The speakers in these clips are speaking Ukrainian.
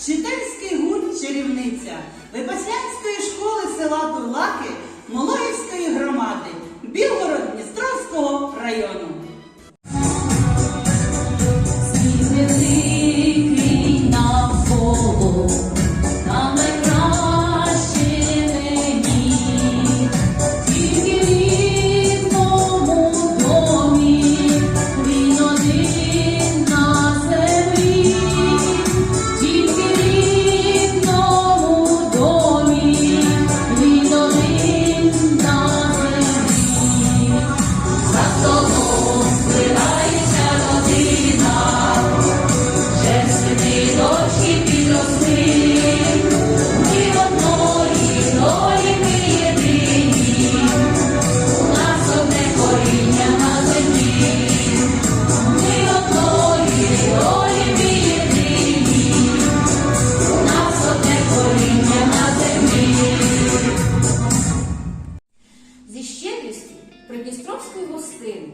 вчительський гурт «Чарівниця» Випаснянської школи села Турлаки Мологівської громади Білгород-Дністровського району. Придністровської гостини,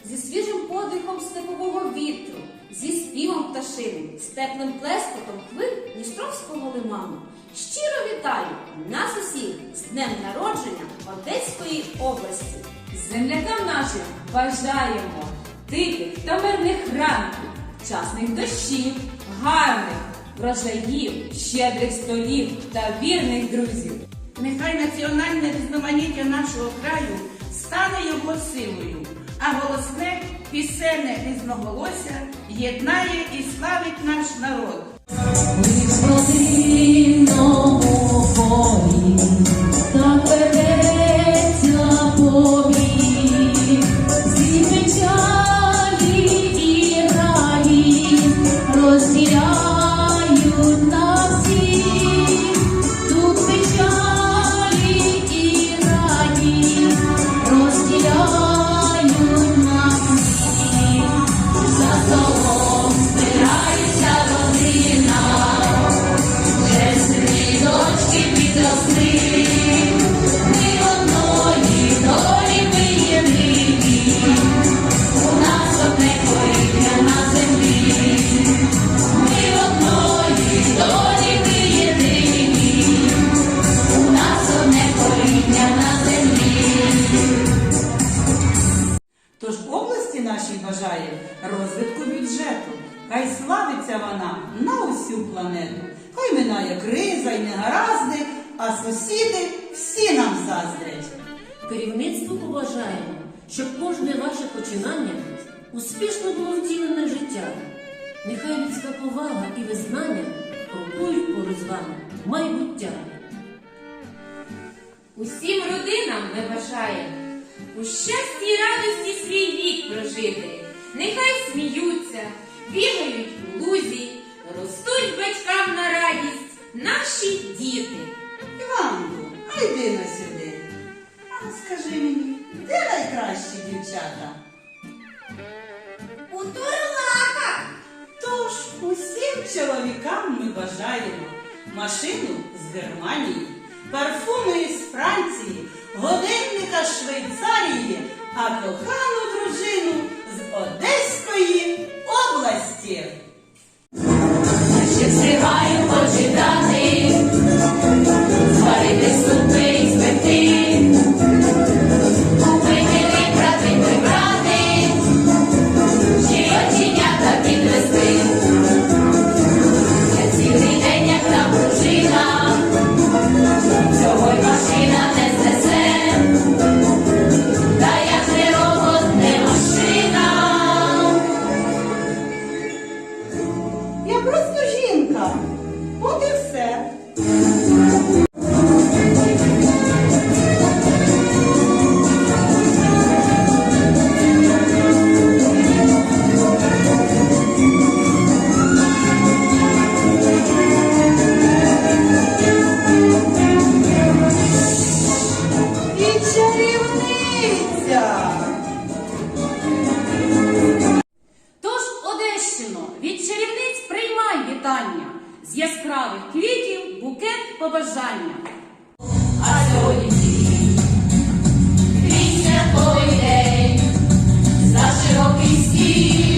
зі свіжим подихом степового вітру, зі співом пташини, з теплим плескотом хвиль Дністровського лиману. Щиро вітаю нас усіх з днем народження Одеської області. Землякам нашим бажаємо тихих та мирних ранків, вчасних дощів, гарних врожаїв, щедрих столів та вірних друзів. Нехай національне різноманіття нашого краю стане його силою, а голосне пісенне різноголосся єднає і славить наш народ. Тож області нашій бажає розвитку бюджету. Хай славиться вона на усю планету. Хай минає криза й негаразди, а сусіди всі нам заздрять. Керівництву побажаємо, щоб кожне ваше починання успішно було втілене в життя. Нехай людська повага і визнання крокують поруч з вами в майбуття. Усім родинам ми бажаємо у щасті й радості свій вік прожити. Нехай сміються, бігають у лузі, ростуть батькам на радість наші діти. Іванку, а йди на сюди. А скажи мені, де найкращі дівчата? У Турлаках! Тож усім чоловікам ми бажаємо машину з Германії, парфуми із Франції, годинника з Швейцарії, а кохану дружину з Одеської області. Ще встигаю почитати, зварити супи і спекти, купити, вибрати, прибрати, ще й оченята підвести. Я цілий день, як та пружина, цього й машина не знесе, та я ж не робот, не машина. Я просто жінка. От і все. І чарівниця. Тож, Одещино, від чарівниць приймай вітання. З яскравих квітів букет побажання. А сьогодні пісня той день за широкий стіл.